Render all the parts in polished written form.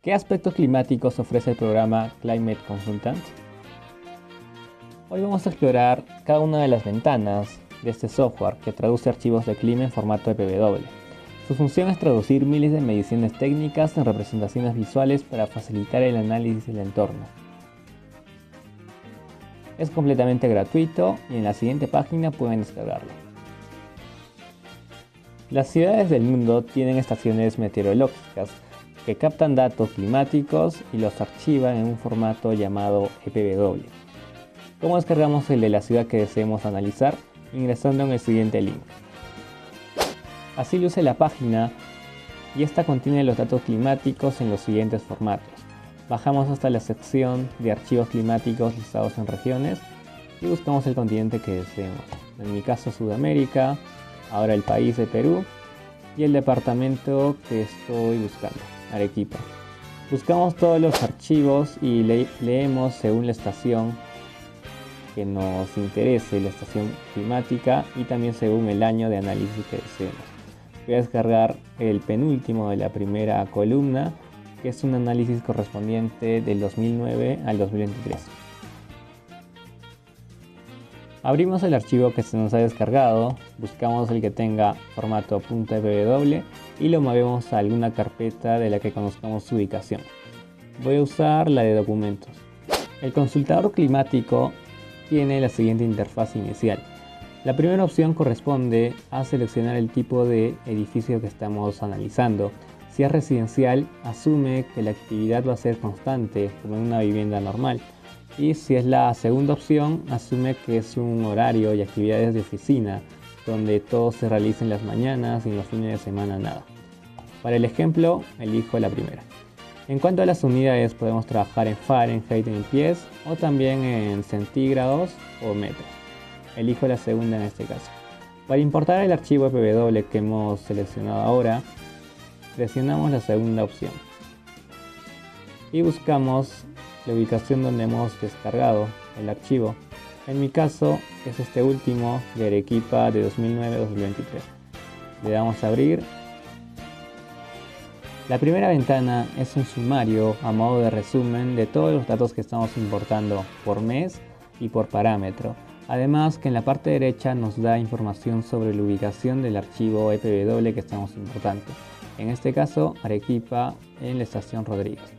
¿Qué aspectos climáticos ofrece el programa Climate Consultant? Hoy vamos a explorar cada una de las ventanas de este software que traduce archivos de clima en formato EPW. Su función es traducir miles de mediciones técnicas en representaciones visuales para facilitar el análisis del entorno. Es completamente gratuito y en la siguiente página pueden descargarlo. Las ciudades del mundo tienen estaciones meteorológicas que captan datos climáticos y los archivan en un formato llamado EPW. ¿Cómo descargamos el de la ciudad que deseemos analizar? Ingresando en el siguiente link. Así luce la página y esta contiene los datos climáticos en los siguientes formatos. Bajamos hasta la sección de archivos climáticos listados en regiones y buscamos el continente que deseemos. En mi caso Sudamérica, ahora el país de Perú y el departamento que estoy buscando, Arequipa. Buscamos todos los archivos y leemos según la estación que nos interese, la estación climática y también según el año de análisis que deseemos. Voy a descargar el penúltimo de la primera columna, que es un análisis correspondiente del 2009 al 2023. Abrimos el archivo que se nos ha descargado, buscamos el que tenga formato .pw y lo movemos a alguna carpeta de la que conozcamos su ubicación. Voy a usar la de documentos. El consultador climático tiene la siguiente interfaz inicial. La primera opción corresponde a seleccionar el tipo de edificio que estamos analizando. Si es residencial, asume que la actividad va a ser constante, como en una vivienda normal. Y si es la segunda opción, asume que es un horario y actividades de oficina, donde todo se realiza en las mañanas y en los fines de semana nada. Para el ejemplo, elijo la primera. En cuanto a las unidades, podemos trabajar en Fahrenheit en pies o también en centígrados o metros. Elijo la segunda en este caso. Para importar el archivo EPW que hemos seleccionado ahora, presionamos la segunda opción y buscamos la ubicación donde hemos descargado el archivo. En mi caso es este último de Arequipa de 2009-2023. Le damos a abrir. La primera ventana es un sumario a modo de resumen de todos los datos que estamos importando por mes y por parámetro. Además que en la parte derecha nos da información sobre la ubicación del archivo EPW que estamos importando. En este caso, Arequipa en la estación Rodríguez.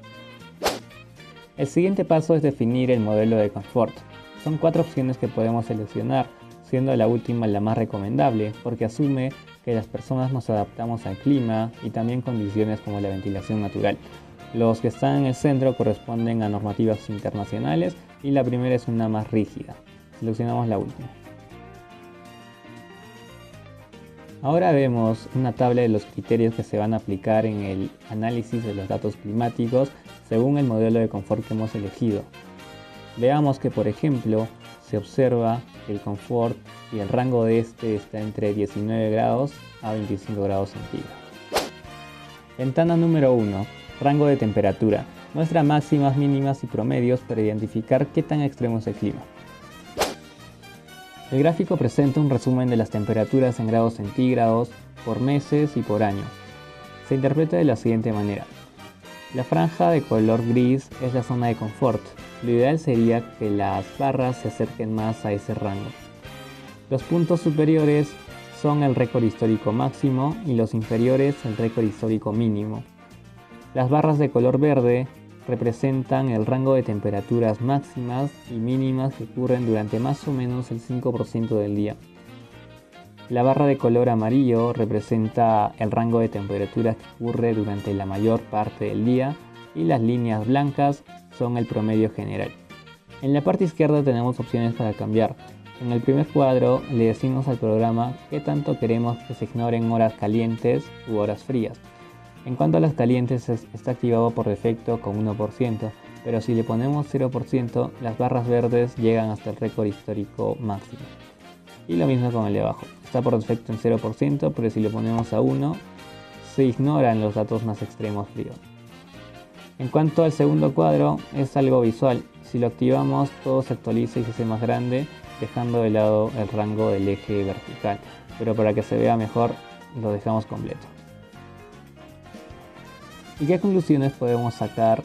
El siguiente paso es definir el modelo de confort. Son 4 opciones que podemos seleccionar, siendo la última la más recomendable porque asume que las personas nos adaptamos al clima y también condiciones como la ventilación natural. Los que están en el centro corresponden a normativas internacionales y la primera es una más rígida. Seleccionamos la última. Ahora vemos una tabla de los criterios que se van a aplicar en el análisis de los datos climáticos según el modelo de confort que hemos elegido. Veamos que, por ejemplo, se observa que el confort y el rango de este está entre 19 grados a 25 grados centígrados. Ventana número 1. Rango de temperatura. Muestra máximas, mínimas y promedios para identificar qué tan extremo es el clima. El gráfico presenta un resumen de las temperaturas en grados centígrados por meses y por año. Se interpreta de la siguiente manera. La franja de color gris es la zona de confort. Lo ideal sería que las barras se acerquen más a ese rango. Los puntos superiores son el récord histórico máximo y los inferiores el récord histórico mínimo. Las barras de color verde representan el rango de temperaturas máximas y mínimas que ocurren durante más o menos el 5% del día. La barra de color amarillo representa el rango de temperaturas que ocurre durante la mayor parte del día y las líneas blancas son el promedio general. En la parte izquierda tenemos opciones para cambiar. En el primer cuadro le decimos al programa qué tanto queremos que se ignoren horas calientes u horas frías. En cuanto a las calientes está activado por defecto con 1%, pero si le ponemos 0%, las barras verdes llegan hasta el récord histórico máximo. Y lo mismo con el de abajo, está por defecto en 0%, pero si le ponemos a 1, se ignoran los datos más extremos fríos. En cuanto al segundo cuadro, es algo visual. Si lo activamos, todo se actualiza y se hace más grande, dejando de lado el rango del eje vertical. Pero para que se vea mejor, lo dejamos completo. ¿Y qué conclusiones podemos sacar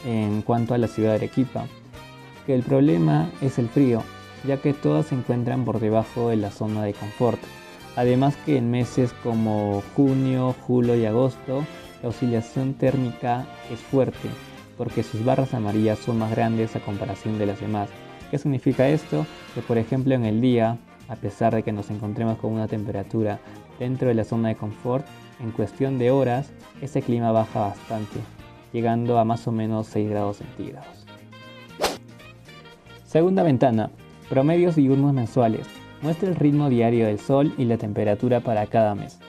en cuanto a la ciudad de Arequipa? Que el problema es el frío, ya que todas se encuentran por debajo de la zona de confort. Además que en meses como junio, julio y agosto, la oscilación térmica es fuerte, porque sus barras amarillas son más grandes a comparación de las demás. ¿Qué significa esto? Que por ejemplo en el día, a pesar de que nos encontremos con una temperatura dentro de la zona de confort, en cuestión de horas, ese clima baja bastante, llegando a más o menos 6 grados centígrados. Segunda ventana, promedios diurnos mensuales. Muestra el ritmo diario del sol y la temperatura para cada mes.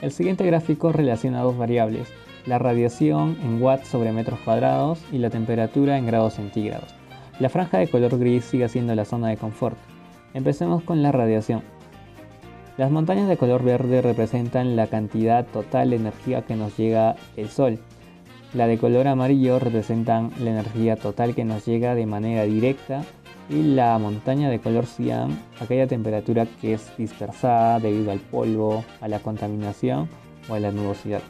El siguiente gráfico relaciona dos variables, la radiación en watts sobre metros cuadrados y la temperatura en grados centígrados. La franja de color gris sigue siendo la zona de confort. Empecemos con la radiación. Las montañas de color verde representan la cantidad total de energía que nos llega del sol. La de color amarillo representan la energía total que nos llega de manera directa y la montaña de color cian, aquella temperatura que es dispersada debido al polvo, a la contaminación o a la nubosidad.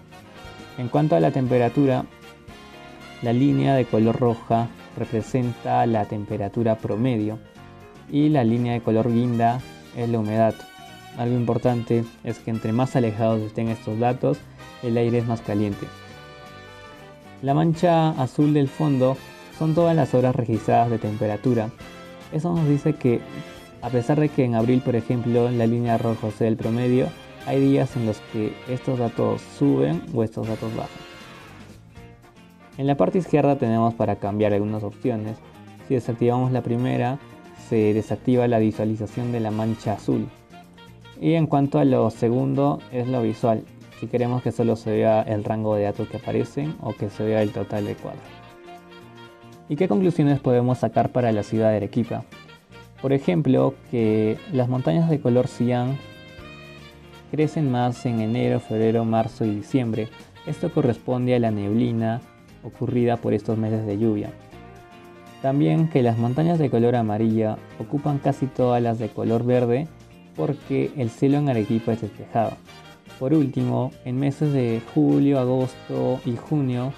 En cuanto a la temperatura, la línea de color roja representa la temperatura promedio y la línea de color guinda es la humedad. Algo importante es que entre más alejados estén estos datos, el aire es más caliente. La mancha azul del fondo son todas las horas registradas de temperatura. Eso nos dice que, a pesar de que en abril, por ejemplo, la línea roja sea el promedio, hay días en los que estos datos suben o estos datos bajan. En la parte izquierda tenemos para cambiar algunas opciones. Si desactivamos la primera, se desactiva la visualización de la mancha azul. Y en cuanto a lo segundo, es lo visual. Si queremos que solo se vea el rango de datos que aparecen o que se vea el total de cuadros. ¿Y qué conclusiones podemos sacar para la ciudad de Arequipa? Por ejemplo, que las montañas de color cian crecen más en enero, febrero, marzo y diciembre. Esto corresponde a la neblina ocurrida por estos meses de lluvia. También que las montañas de color amarilla ocupan casi todas las de color verde porque el cielo en Arequipa es despejado. Por último, en meses de julio, agosto y junio,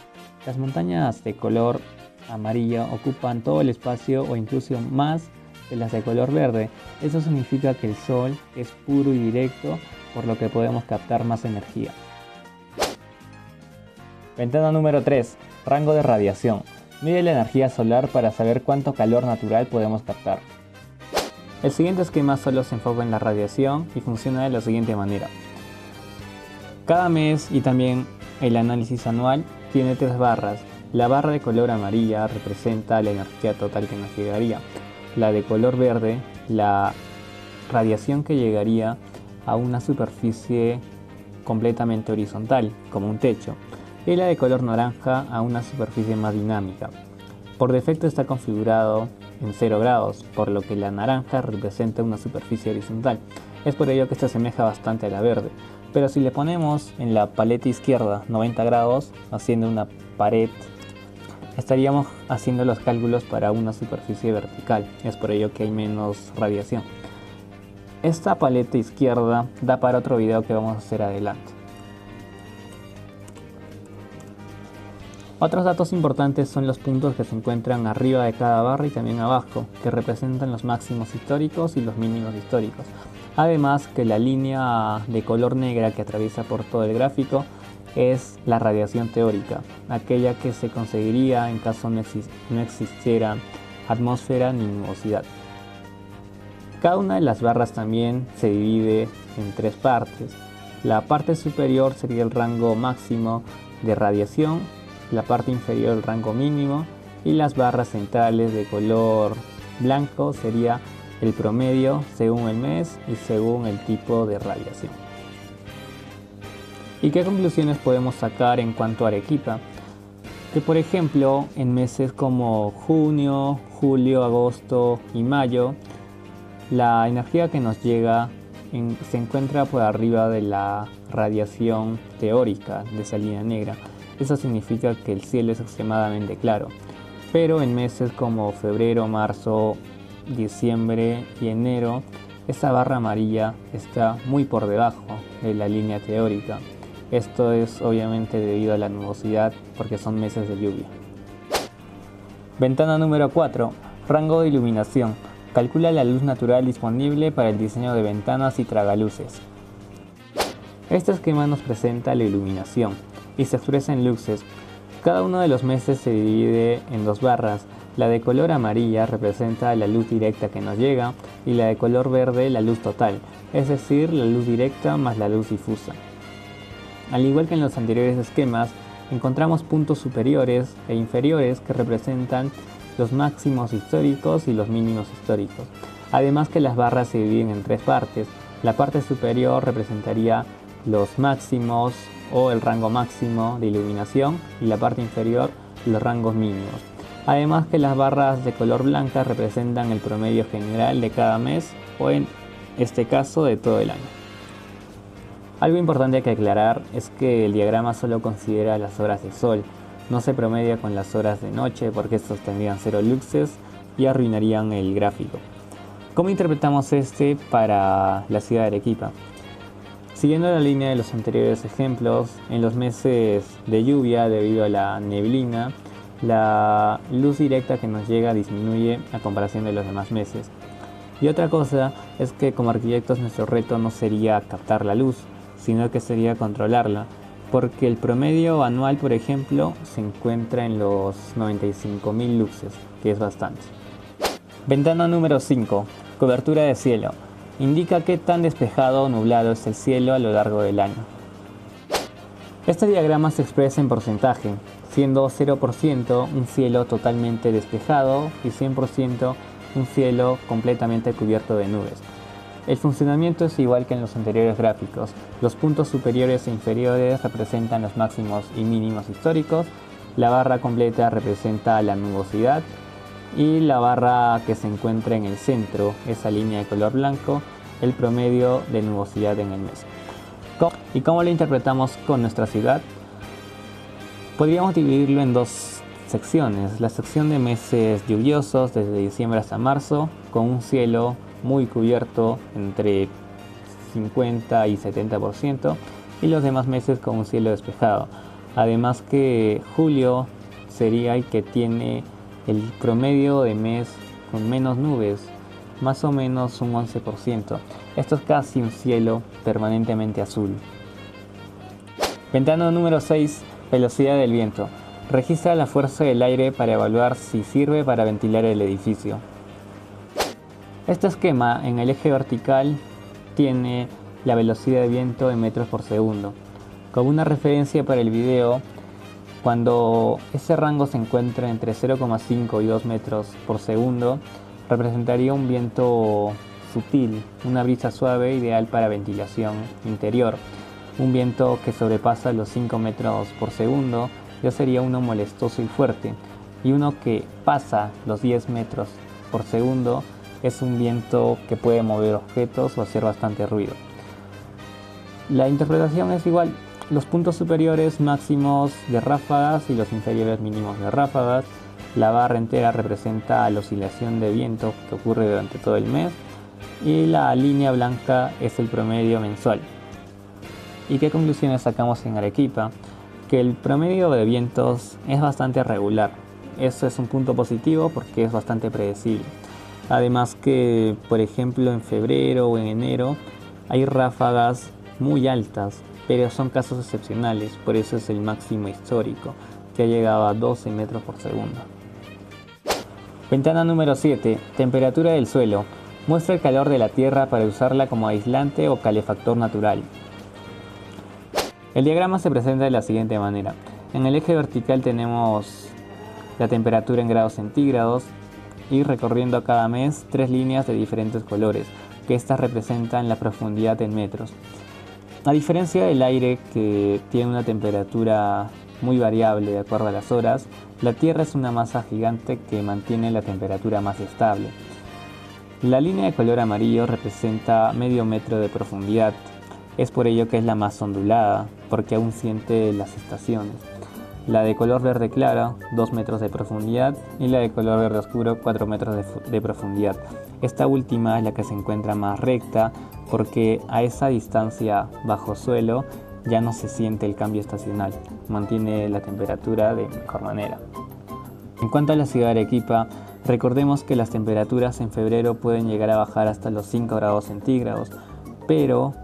las montañas de color amarilla ocupan todo el espacio o incluso más de las de color verde. Eso significa que el sol es puro y directo, por lo que podemos captar más energía. Ventana número 3. Rango de radiación. Mide la energía solar para saber cuánto calor natural podemos captar. El siguiente esquema solo se enfoca en la radiación y funciona de la siguiente manera. Cada mes y también el análisis anual tiene 3 barras. La barra de color amarilla representa la energía total que nos llegaría. La de color verde, la radiación que llegaría a una superficie completamente horizontal, como un techo. Y la de color naranja a una superficie más dinámica. Por defecto está configurado en 0 grados, por lo que la naranja representa una superficie horizontal. Es por ello que se asemeja bastante a la verde. Pero si le ponemos en la paleta izquierda 90 grados, haciendo una pared, estaríamos haciendo los cálculos para una superficie vertical. Es por ello que hay menos radiación. Esta paleta izquierda da para otro video que vamos a hacer adelante. Otros datos importantes son los puntos que se encuentran arriba de cada barra y también abajo, que representan los máximos históricos y los mínimos históricos. Además que la línea de color negra que atraviesa por todo el gráfico es la radiación teórica, aquella que se conseguiría en caso no existiera atmósfera ni nubosidad. Cada una de las barras también se divide en 3 partes. La parte superior sería el rango máximo de radiación, la parte inferior el rango mínimo y las barras centrales de color blanco sería el promedio según el mes y según el tipo de radiación. ¿Y qué conclusiones podemos sacar en cuanto a Arequipa? Que por ejemplo en meses como junio, julio, agosto y mayo, la energía que nos llega se encuentra por arriba de la radiación teórica de esa línea negra. Eso significa que el cielo es extremadamente claro. Pero en meses como febrero, marzo, diciembre y enero, esa barra amarilla está muy por debajo de la línea teórica. Esto es obviamente debido a la nubosidad porque son meses de lluvia. Ventana número 4. Rango de iluminación. Calcula la luz natural disponible para el diseño de ventanas y tragaluces. Este esquema nos presenta la iluminación y se expresa en luxes. Cada uno de los meses se divide en dos barras. La de color amarilla representa la luz directa que nos llega y la de color verde la luz total, es decir, la luz directa más la luz difusa. Al igual que en los anteriores esquemas, encontramos puntos superiores e inferiores que representan los máximos históricos y los mínimos históricos. Además que las barras se dividen en tres partes. La parte superior representaría los máximos o el rango máximo de iluminación y la parte inferior los rangos mínimos. Además que las barras de color blanca representan el promedio general de cada mes o en este caso de todo el año. Algo importante que aclarar es que el diagrama solo considera las horas de sol, no se promedia con las horas de noche porque estos tendrían 0 luxes y arruinarían el gráfico. ¿Cómo interpretamos este para la ciudad de Arequipa? Siguiendo la línea de los anteriores ejemplos, en los meses de lluvia debido a la neblina, la luz directa que nos llega disminuye a comparación de los demás meses. Y otra cosa es que como arquitectos nuestro reto no sería captar la luz, sino que sería controlarla, porque el promedio anual, por ejemplo, se encuentra en los 95.000 luxes, que es bastante. Ventana número 5. Cobertura de cielo. Indica qué tan despejado o nublado es el cielo a lo largo del año. Este diagrama se expresa en porcentaje, siendo 0% un cielo totalmente despejado y 100% un cielo completamente cubierto de nubes. El funcionamiento es igual que en los anteriores gráficos. Los puntos superiores e inferiores representan los máximos y mínimos históricos, la barra completa representa la nubosidad y la barra que se encuentra en el centro, esa línea de color blanco, el promedio de nubosidad en el mes. ¿Y cómo lo interpretamos con nuestra ciudad? Podríamos dividirlo en dos secciones. La sección de meses lluviosos desde diciembre hasta marzo, con un cielo muy cubierto entre 50 y 70%, y los demás meses con un cielo despejado. Además que julio sería el que tiene el promedio de mes con menos nubes, más o menos un 11%. Esto es casi un cielo permanentemente azul. Ventana número 6. Velocidad del viento. Registra la fuerza del aire para evaluar si sirve para ventilar el edificio. Este esquema en el eje vertical tiene la velocidad de viento en metros por segundo. Como una referencia para el video, cuando ese rango se encuentra entre 0,5 y 2 metros por segundo, representaría un viento sutil, una brisa suave ideal para ventilación interior. Un viento que sobrepasa los 5 metros por segundo ya sería uno molestoso y fuerte, y uno que pasa los 10 metros por segundo es un viento que puede mover objetos o hacer bastante ruido. La interpretación es igual, los puntos superiores máximos de ráfagas y los inferiores mínimos de ráfagas. La barra entera representa la oscilación de viento que ocurre durante todo el mes y la línea blanca es el promedio mensual. ¿Y qué conclusiones sacamos en Arequipa? Que el promedio de vientos es bastante regular. Eso es un punto positivo porque es bastante predecible. Además que, por ejemplo, en febrero o en enero hay ráfagas muy altas, pero son casos excepcionales, por eso es el máximo histórico, que ha llegado a 12 metros por segundo. Ventana número 7. Temperatura del suelo. Muestra el calor de la tierra para usarla como aislante o calefactor natural. El diagrama se presenta de la siguiente manera. En el eje vertical tenemos la temperatura en grados centígrados y recorriendo cada mes 3 líneas de diferentes colores, que estas representan la profundidad en metros. A diferencia del aire, que tiene una temperatura muy variable de acuerdo a las horas, la Tierra es una masa gigante que mantiene la temperatura más estable. La línea de color amarillo representa medio metro de profundidad. Es por ello que es la más ondulada, porque aún siente las estaciones. La de color verde claro, 2 metros de profundidad, y la de color verde oscuro, 4 metros de profundidad. Esta última es la que se encuentra más recta, porque a esa distancia bajo suelo ya no se siente el cambio estacional, mantiene la temperatura de mejor manera. En cuanto a la ciudad de Arequipa, recordemos que las temperaturas en febrero pueden llegar a bajar hasta los 5 grados centígrados, pero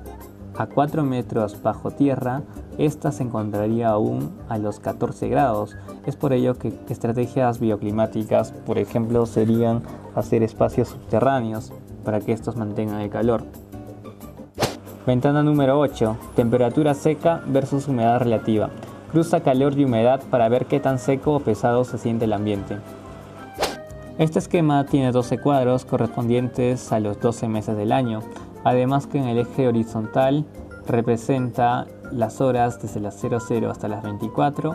a 4 metros bajo tierra, esta se encontraría aún a los 14 grados. Es por ello que estrategias bioclimáticas, por ejemplo, serían hacer espacios subterráneos para que estos mantengan el calor. Ventana número 8. Temperatura seca versus humedad relativa. Cruza calor y humedad para ver qué tan seco o pesado se siente el ambiente. Este esquema tiene 12 cuadros correspondientes a los 12 meses del año, además que en el eje horizontal representa las horas desde las 00 hasta las 24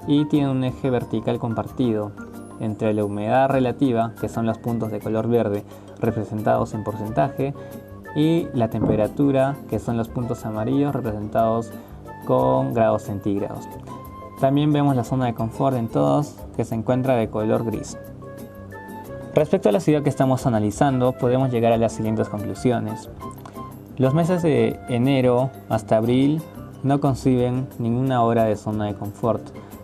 y tiene un eje vertical compartido entre la humedad relativa, que son los puntos de color verde representados en porcentaje, y la temperatura, que son los puntos amarillos representados con grados centígrados. También vemos la zona de confort en todos, que se encuentra de color gris. Respecto a la ciudad que estamos analizando, podemos llegar a las siguientes conclusiones. Los meses de enero hasta abril no conciben ninguna hora de zona de confort.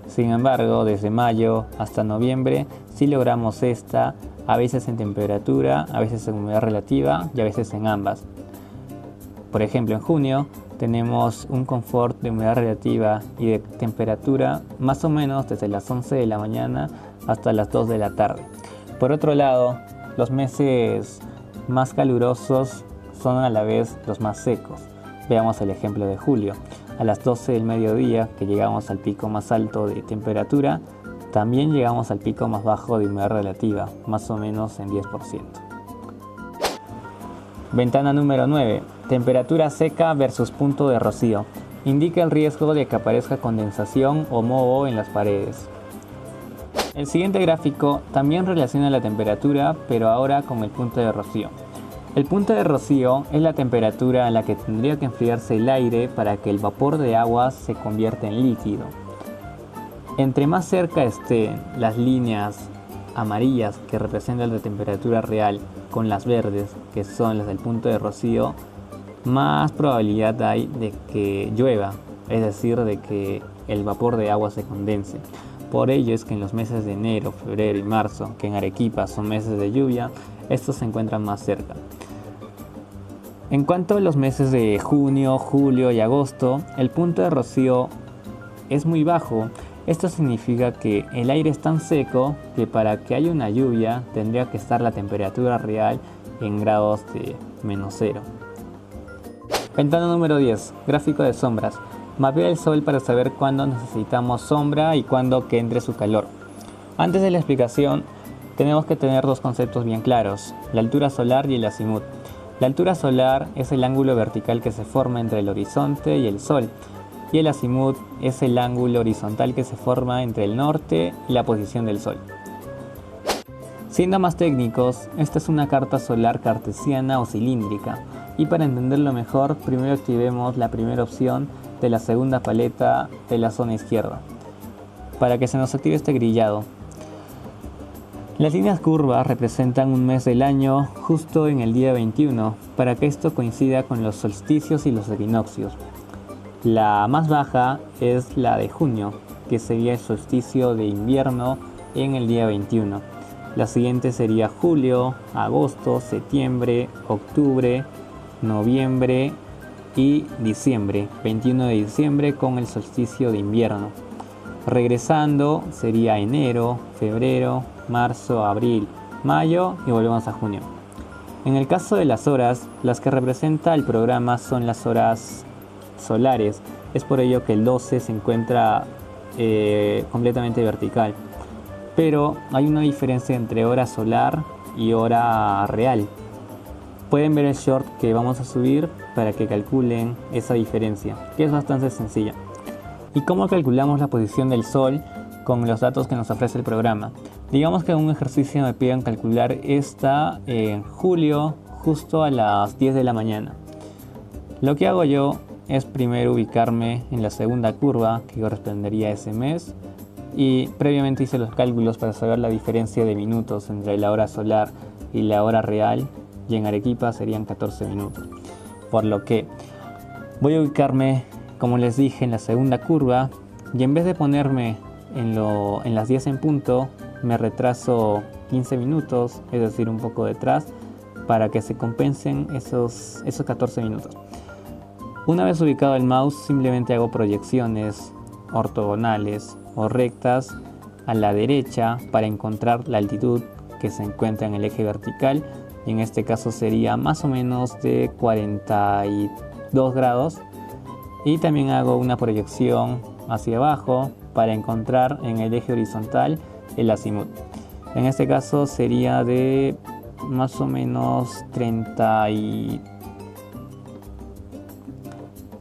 Sin embargo, desde mayo hasta noviembre sí logramos esta, a veces en temperatura, a veces en humedad relativa y a veces en ambas. Por ejemplo, en junio tenemos un confort de humedad relativa y de temperatura más o menos desde las 11 de la mañana hasta las 2 de la tarde. Por otro lado, los meses más calurosos son a la vez los más secos. Veamos el ejemplo de julio. A las 12 del mediodía, que llegamos al pico más alto de temperatura, también llegamos al pico más bajo de humedad relativa, más o menos en 10%. Ventana número 9. Temperatura seca versus punto de rocío. Indica el riesgo de que aparezca condensación o moho en las paredes. El siguiente gráfico también relaciona la temperatura, pero ahora con el punto de rocío. El punto de rocío es la temperatura a la que tendría que enfriarse el aire para que el vapor de agua se convierta en líquido. Entre más cerca estén las líneas amarillas que representan la temperatura real con las verdes, que son las del punto de rocío, más probabilidad hay de que llueva, es decir, de que el vapor de agua se condense. Por ello es que en los meses de enero, febrero y marzo, que en Arequipa son meses de lluvia, estos se encuentran más cerca. En cuanto a los meses de junio, julio y agosto, el punto de rocío es muy bajo. Esto significa que el aire es tan seco que para que haya una lluvia tendría que estar la temperatura real en grados de -0. Ventana número 10. Gráfico de sombras. Mapea el sol para saber cuándo necesitamos sombra y cuándo que entre su calor. Antes de la explicación, tenemos que tener dos conceptos bien claros: la altura solar y el azimut. La altura solar es el ángulo vertical que se forma entre el horizonte y el sol, y el azimut es el ángulo horizontal que se forma entre el norte y la posición del sol. Siendo más técnicos, esta es una carta solar cartesiana o cilíndrica, y para entenderlo mejor, primero activemos la primera opción de la segunda paleta de la zona izquierda, para que se nos active este grillado. Las líneas curvas representan un mes del año justo en el día 21, para que esto coincida con los solsticios y los equinoccios. La más baja es la de junio, que sería el solsticio de invierno en el día 21. La siguiente sería julio, agosto, septiembre, octubre, noviembre y diciembre, 21 de diciembre con el solsticio de invierno. Regresando sería enero, febrero, marzo, abril, mayo y volvemos a junio. En el caso de las horas, las que representa el programa son las horas solares. Es por ello que el 12 se encuentra completamente vertical. Pero hay una diferencia entre hora solar y hora real. Pueden ver el short que vamos a subir para que calculen esa diferencia, que es bastante sencilla. ¿Y cómo calculamos la posición del sol con los datos que nos ofrece el programa? Digamos que en un ejercicio me piden calcular esta en julio justo a las 10 de la mañana. Lo que hago yo es primero ubicarme en la segunda curva que correspondería a ese mes, y previamente hice los cálculos para saber la diferencia de minutos entre la hora solar y la hora real, y en Arequipa serían 14 minutos. Por lo que voy a ubicarme como les dije, en la segunda curva, y en vez de ponerme en las 10 en punto, me retraso 15 minutos, es decir, un poco detrás, para que se compensen esos 14 minutos. Una vez ubicado el mouse, simplemente hago proyecciones ortogonales o rectas a la derecha para encontrar la altitud que se encuentra en el eje vertical, y en este caso sería más o menos de 42 grados. Y también hago una proyección hacia abajo para encontrar en el eje horizontal el azimut. En este caso sería de más o menos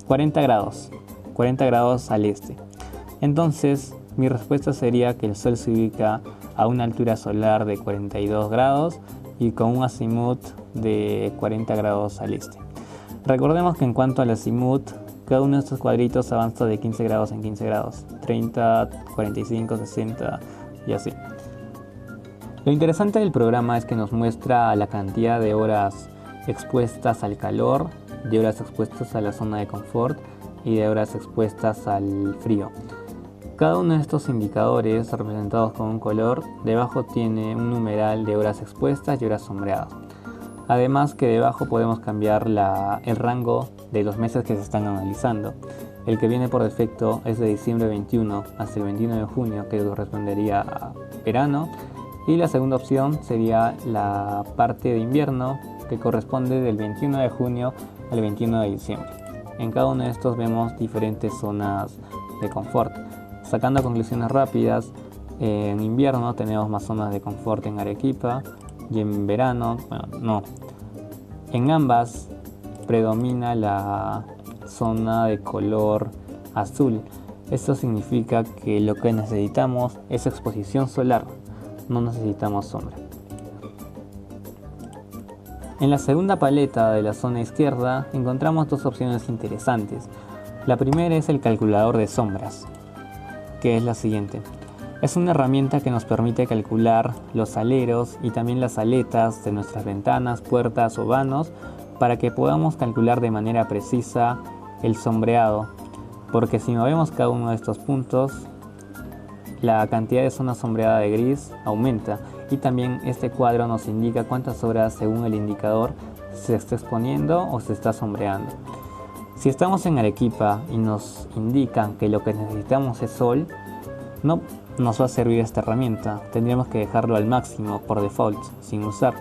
40 grados al este. Entonces mi respuesta sería que el Sol se ubica a una altura solar de 42 grados y con un azimut de 40 grados al este. Recordemos que en cuanto al azimut, cada uno de estos cuadritos avanza de 15 grados en 15 grados, 30, 45, 60 y así. Lo interesante del programa es que nos muestra la cantidad de horas expuestas al calor, de horas expuestas a la zona de confort y de horas expuestas al frío. Cada uno de estos indicadores, representados con un color, debajo tiene un numeral de horas expuestas y horas sombreadas. Además que debajo podemos cambiar el rango de los meses que se están analizando. El que viene por defecto es de diciembre 21 hasta el 21 de junio, que correspondería a verano. Y la segunda opción sería la parte de invierno, que corresponde del 21 de junio al 21 de diciembre. En cada uno de estos vemos diferentes zonas de confort. Sacando conclusiones rápidas, en invierno tenemos más zonas de confort en Arequipa, y en verano, en ambas predomina la zona de color azul. Esto significa que lo que necesitamos es exposición solar, no necesitamos sombra. En la segunda paleta de la zona izquierda encontramos dos opciones interesantes. La primera es el calculador de sombras, que es la siguiente. Es una herramienta que nos permite calcular los aleros y también las aletas de nuestras ventanas, puertas o vanos para que podamos calcular de manera precisa el sombreado, porque si movemos cada uno de estos puntos, la cantidad de zona sombreada de gris aumenta, y también este cuadro nos indica cuántas horas según el indicador se está exponiendo o se está sombreando. Si estamos en Arequipa y nos indican que lo que necesitamos es sol, no nos va a servir esta herramienta. Tendríamos que dejarlo al máximo por default, sin usar,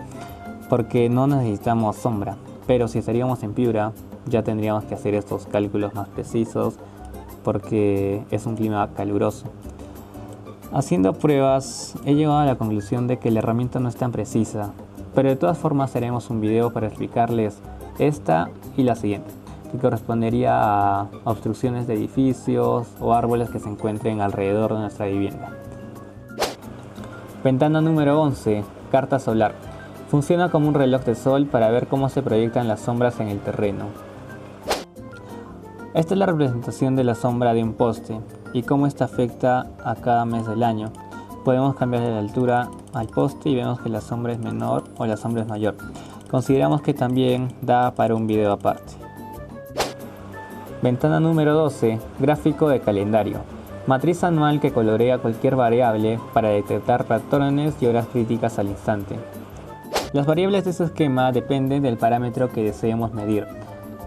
porque no necesitamos sombra. Pero si estaríamos en Piura, ya tendríamos que hacer estos cálculos más precisos, porque es un clima caluroso. Haciendo pruebas, he llegado a la conclusión de que la herramienta no es tan precisa, pero de todas formas haremos un video para explicarles esta y la siguiente, que correspondería a obstrucciones de edificios o árboles que se encuentren alrededor de nuestra vivienda. Ventana número 11. Carta solar. Funciona como un reloj de sol para ver cómo se proyectan las sombras en el terreno. Esta es la representación de la sombra de un poste y cómo esta afecta a cada mes del año. Podemos cambiarle la altura al poste y vemos que la sombra es menor o la sombra es mayor. Consideramos que también da para un video aparte. Ventana número 12. Gráfico de calendario. Matriz anual que colorea cualquier variable para detectar patrones y horas críticas al instante. Las variables de este esquema dependen del parámetro que deseemos medir.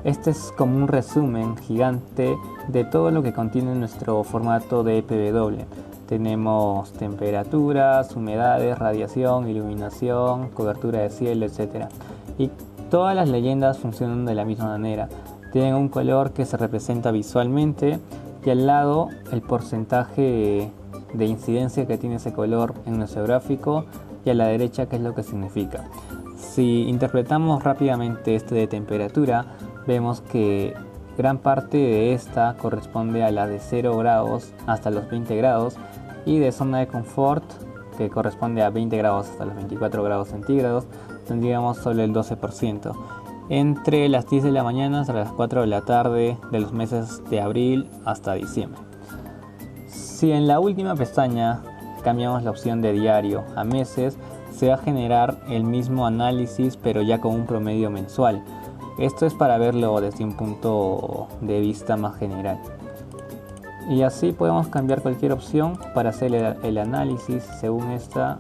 Este es como un resumen gigante de todo lo que contiene nuestro formato de EPW. Tenemos temperaturas, humedades, radiación, iluminación, cobertura de cielo, etc. Y todas las leyendas funcionan de la misma manera. Tienen un color que se representa visualmente y al lado el porcentaje de incidencia que tiene ese color en nuestro gráfico, y a la derecha qué es lo que significa. Si interpretamos rápidamente este de temperatura, vemos que gran parte de esta corresponde a la de 0 grados hasta los 20 grados y de zona de confort, que corresponde a 20 grados hasta los 24 grados centígrados, tendríamos solo el 12%. Entre las 10 de la mañana hasta las 4 de la tarde de los meses de abril hasta diciembre. Si en la última pestaña cambiamos la opción de diario a meses, se va a generar el mismo análisis pero ya con un promedio mensual. Esto es para verlo desde un punto de vista más general. Y así podemos cambiar cualquier opción para hacer el análisis según esta,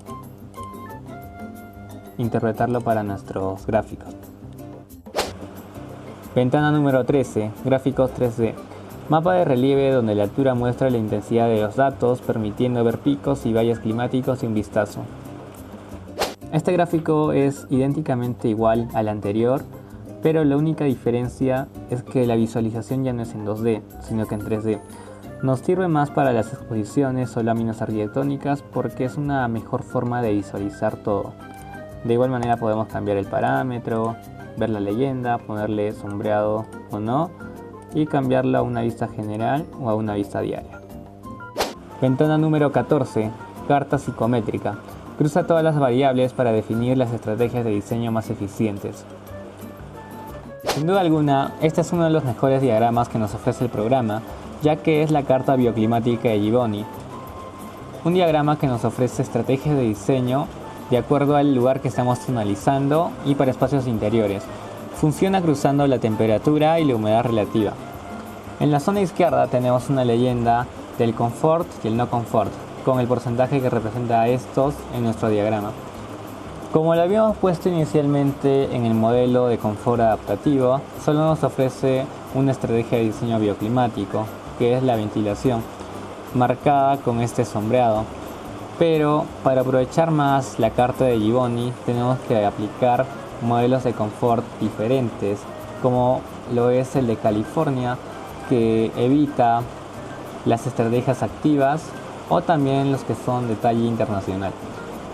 interpretarlo para nuestros gráficos. Ventana número 13, gráficos 3D. Mapa de relieve donde la altura muestra la intensidad de los datos, permitiendo ver picos y valles climáticos de un vistazo. Este gráfico es idénticamente igual al anterior, pero la única diferencia es que la visualización ya no es en 2D, sino que en 3D. Nos sirve más para las exposiciones o láminas arquitectónicas porque es una mejor forma de visualizar todo. De igual manera podemos cambiar el parámetro, ver la leyenda, ponerle sombreado o no y cambiarlo a una vista general o a una vista diaria. Ventana número 14, carta psicométrica. Cruza todas las variables para definir las estrategias de diseño más eficientes. Sin duda alguna, este es uno de los mejores diagramas que nos ofrece el programa, ya que es la carta bioclimática de Givoni. Un diagrama que nos ofrece estrategias de diseño de acuerdo al lugar que estamos analizando y para espacios interiores. Funciona cruzando la temperatura y la humedad relativa. En la zona izquierda tenemos una leyenda del confort y el no confort, con el porcentaje que representa a estos en nuestro diagrama. Como lo habíamos puesto inicialmente en el modelo de confort adaptativo, solo nos ofrece una estrategia de diseño bioclimático, que es la ventilación, marcada con este sombreado. Pero para aprovechar más la carta de Givoni tenemos que aplicar modelos de confort diferentes, como lo es el de California, que evita las estrategias activas, o también los que son de talla internacional.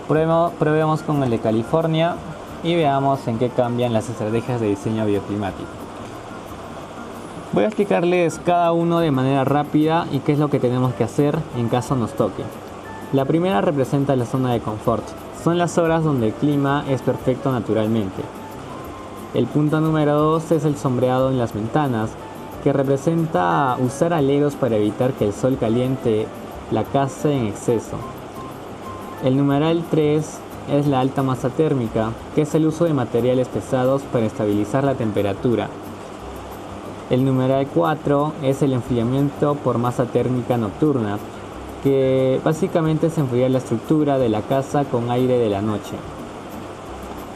Probemos con el de California y veamos en qué cambian las estrategias de diseño bioclimático. Voy a explicarles cada uno de manera rápida y qué es lo que tenemos que hacer en caso nos toque. La primera representa la zona de confort. Son las horas donde el clima es perfecto naturalmente. El punto número 2 es el sombreado en las ventanas, que representa usar aleros para evitar que el sol caliente la casa en exceso. El numeral 3 es la alta masa térmica, que es el uso de materiales pesados para estabilizar la temperatura. El numeral 4 es el enfriamiento por masa térmica nocturna, que básicamente es enfriar la estructura de la casa con aire de la noche.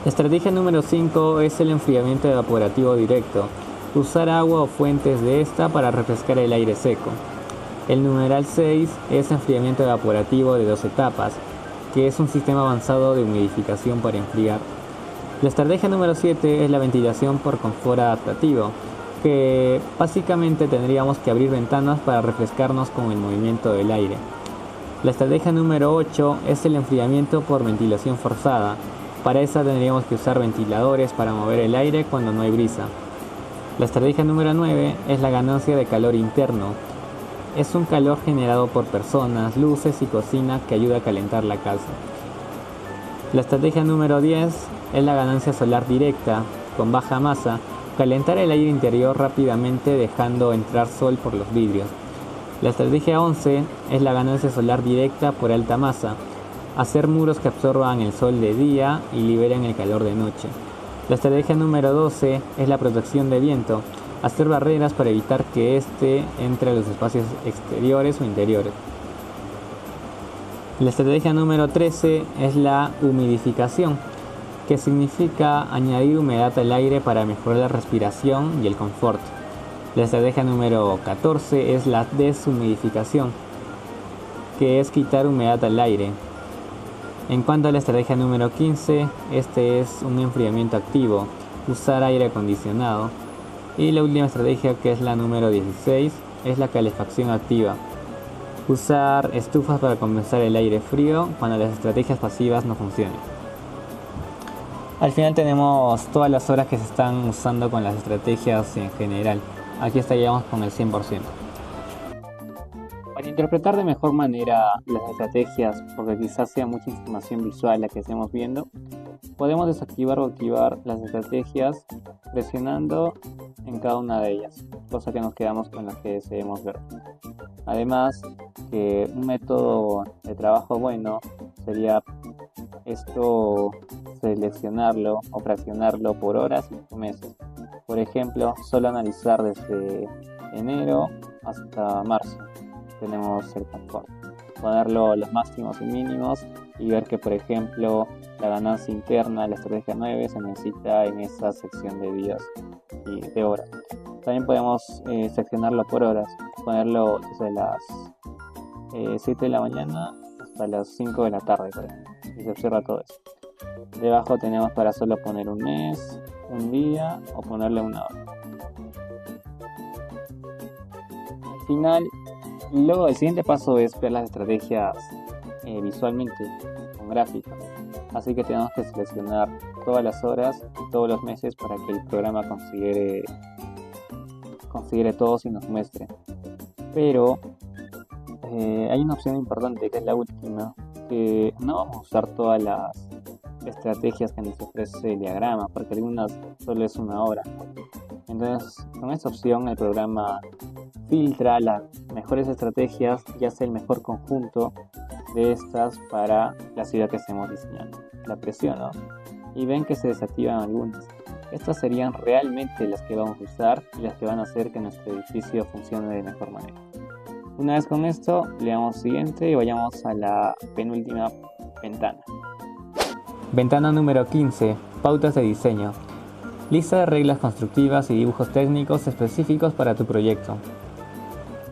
La estrategia número 5 es el enfriamiento evaporativo directo, usar agua o fuentes de esta para refrescar el aire seco. El numeral 6 es enfriamiento evaporativo de 2 etapas, que es un sistema avanzado de humidificación para enfriar. La estrategia número 7 es la ventilación por confort adaptativo, que básicamente tendríamos que abrir ventanas para refrescarnos con el movimiento del aire. La estrategia número 8 es el enfriamiento por ventilación forzada. Para esa tendríamos que usar ventiladores para mover el aire cuando no hay brisa. La estrategia número 9 es la ganancia de calor interno. Es un calor generado por personas, luces y cocina que ayuda a calentar la casa. La estrategia número 10 es la ganancia solar directa, con baja masa, calentar el aire interior rápidamente dejando entrar sol por los vidrios. La estrategia 11 es la ganancia solar directa por alta masa, hacer muros que absorban el sol de día y liberen el calor de noche. La estrategia número 12 es la protección de viento, hacer barreras para evitar que éste entre a los espacios exteriores o interiores. La estrategia número 13 es la humidificación, que significa añadir humedad al aire para mejorar la respiración y el confort. La estrategia número 14 es la deshumidificación, que es quitar humedad al aire. En cuanto a la estrategia número 15, este es un enfriamiento activo, usar aire acondicionado. Y la última estrategia, que es la número 16, es la calefacción activa, usar estufas para compensar el aire frío cuando las estrategias pasivas no funcionen. Al final tenemos todas las horas que se están usando con las estrategias en general. Aquí estaríamos con el 100%. Para interpretar de mejor manera las estrategias, porque quizás sea mucha información visual la que estemos viendo, podemos desactivar o activar las estrategias presionando en cada una de ellas, cosa que nos quedamos con las que deseemos ver. Además, que un método de trabajo bueno sería esto seleccionarlo o fraccionarlo por horas y por meses. Por ejemplo, solo analizar desde enero hasta marzo. Tenemos el confort. Ponerlo los máximos y mínimos y ver que, por ejemplo, la ganancia interna, la estrategia 9, se necesita en esa sección de días y de horas. También podemos seccionarlo por horas, ponerlo desde las 7 de la mañana hasta las 5 de la tarde, por ejemplo, y se observa todo eso. Debajo tenemos para solo poner un mes, un día o ponerle una hora. Al final, luego el siguiente paso es ver las estrategias visualmente, con gráficos. Así que tenemos que seleccionar todas las horas y todos los meses para que el programa considere todos y nos muestre. Pero hay una opción importante que es la última, que no vamos a usar todas las estrategias que nos ofrece el diagrama, porque algunas solo es una hora. Entonces, con esta opción el programa filtra las mejores estrategias y hace el mejor conjunto de estas para la ciudad que estemos diseñando. La presiono y ven que se desactivan algunas. Estas serían realmente las que vamos a usar y las que van a hacer que nuestro edificio funcione de mejor manera. Una vez con esto, le damos siguiente y vayamos a la penúltima ventana. Ventana número 15. Pautas de diseño. Lista de reglas constructivas y dibujos técnicos específicos para tu proyecto.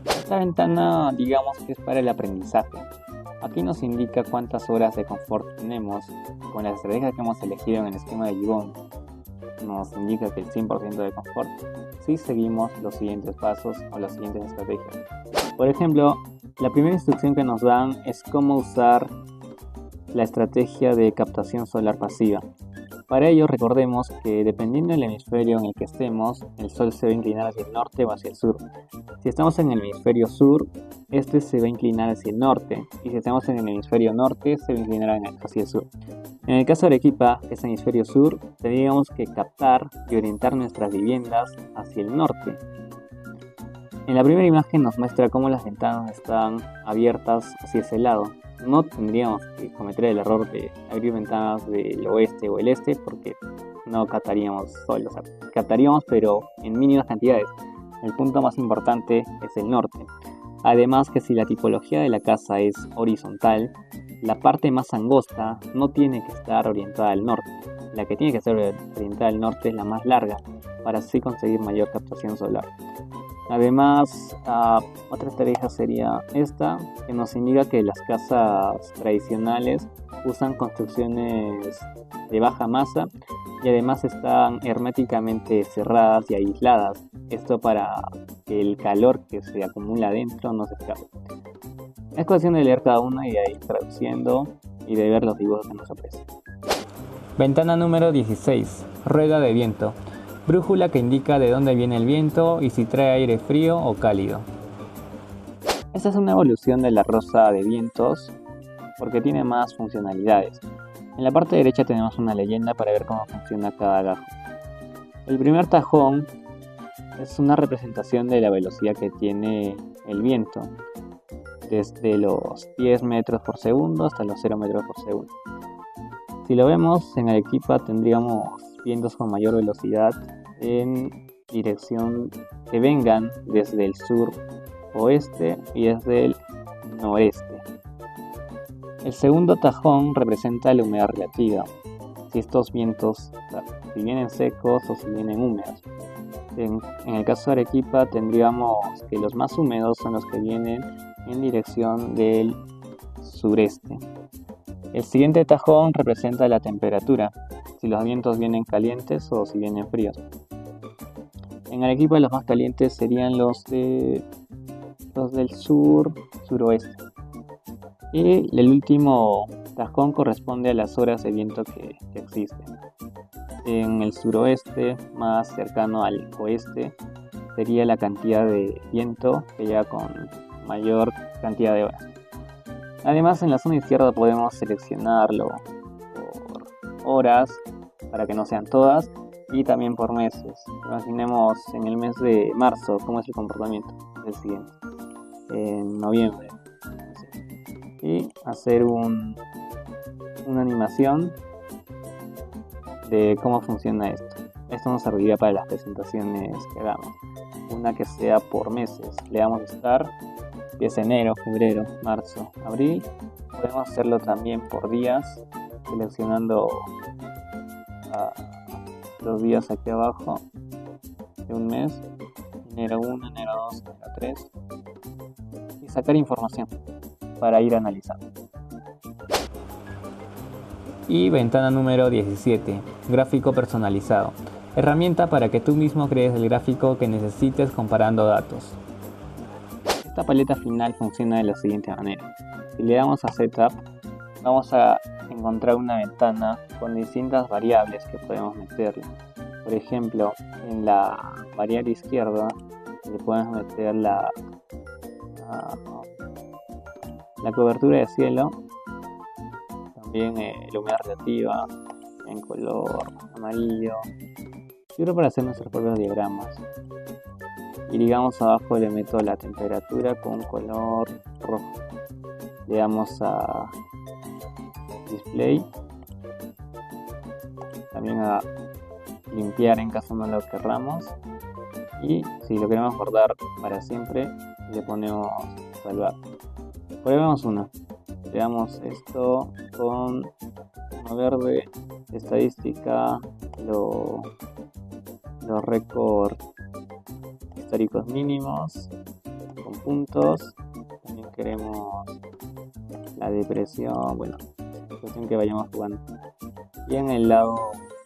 Esta ventana, digamos que es para el aprendizaje. Aquí nos indica cuántas horas de confort tenemos. Con la estrategia que hemos elegido en el esquema de Gibbon, nos indica que el 100% de confort si seguimos los siguientes pasos o las siguientes estrategias. Por ejemplo, la primera instrucción que nos dan es cómo usar la estrategia de captación solar pasiva. Para ello, recordemos que dependiendo del hemisferio en el que estemos, el sol se va a inclinar hacia el norte o hacia el sur. Si estamos en el hemisferio sur, este se va a inclinar hacia el norte, y si estamos en el hemisferio norte, se va a inclinar hacia el sur. En el caso de Arequipa, que es el hemisferio sur, tendríamos que captar y orientar nuestras viviendas hacia el norte. En la primera imagen nos muestra cómo las ventanas están abiertas hacia ese lado. No tendríamos que cometer el error de abrir ventanas del oeste o el este porque no captaríamos sol, o sea, captaríamos pero en mínimas cantidades. El punto más importante es el norte. Además que si la tipología de la casa es horizontal, la parte más angosta no tiene que estar orientada al norte. La que tiene que estar orientada al norte es la más larga para así conseguir mayor captación solar. Además, otra estrategia sería esta, que nos indica que las casas tradicionales usan construcciones de baja masa y además están herméticamente cerradas y aisladas. Esto para que el calor que se acumula adentro no se escape. Es cuestión de leer cada una y de ir traduciendo y de ver los dibujos que nos ofrecen. Ventana número 16. Rueda de viento. Brújula que indica de dónde viene el viento y si trae aire frío o cálido. Esta es una evolución de la rosa de vientos porque tiene más funcionalidades. En la parte derecha tenemos una leyenda para ver cómo funciona cada gajo. El primer tajón es una representación de la velocidad que tiene el viento, desde los 10 metros por segundo hasta los 0 metros por segundo. Si lo vemos en Arequipa tendríamos vientos con mayor velocidad en dirección que vengan desde el sur oeste y desde el noreste. El segundo tajón representa la humedad relativa, si estos vientos si vienen secos o si vienen húmedos. En el caso de Arequipa tendríamos que los más húmedos son los que vienen en dirección del sureste. El siguiente tajón representa la temperatura, si los vientos vienen calientes o si vienen fríos. En Arequipa los más calientes serían los del suroeste. Y el último tajón corresponde a las horas de viento que existen. En el suroeste, más cercano al oeste, sería la cantidad de viento que llega con mayor cantidad de horas. Además, en la zona izquierda podemos seleccionarlo por horas para que no sean todas y también por meses. Imaginemos en el mes de marzo cómo es el comportamiento del siguiente. En noviembre. Y hacer una animación de cómo funciona esto. Esto nos serviría para las presentaciones que hagamos. Una que sea por meses. Le damos a Start, empieza enero, febrero, marzo, abril. Podemos hacerlo también por días, seleccionando los días aquí abajo de un mes, enero 1, enero 2, enero 3, y sacar información para ir analizando. Y ventana número 17, gráfico personalizado. Herramienta para que tú mismo crees el gráfico que necesites comparando datos. Esta paleta final funciona de la siguiente manera. Si le damos a Setup, vamos a encontrar una ventana con distintas variables que podemos meterle. Por ejemplo, en la variable izquierda le podemos meter la cobertura de cielo, también la humedad relativa en color amarillo. Yo creo para hacer nuestros propios diagramas. Y digamos abajo le meto la temperatura con color rojo. Le damos a Display, también a limpiar en caso no lo querramos, y si lo queremos guardar para siempre le ponemos salvar. Probemos una, le damos esto con uno verde, estadística, los récords históricos mínimos con puntos. También queremos la depresión, bueno, la cuestión que vayamos jugando. Y en el lado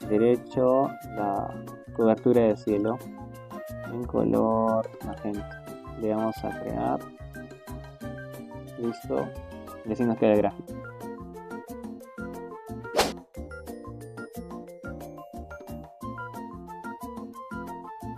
derecho la cobertura de cielo en color magenta. Le damos a crear. Listo. Y así nos queda el gráfico.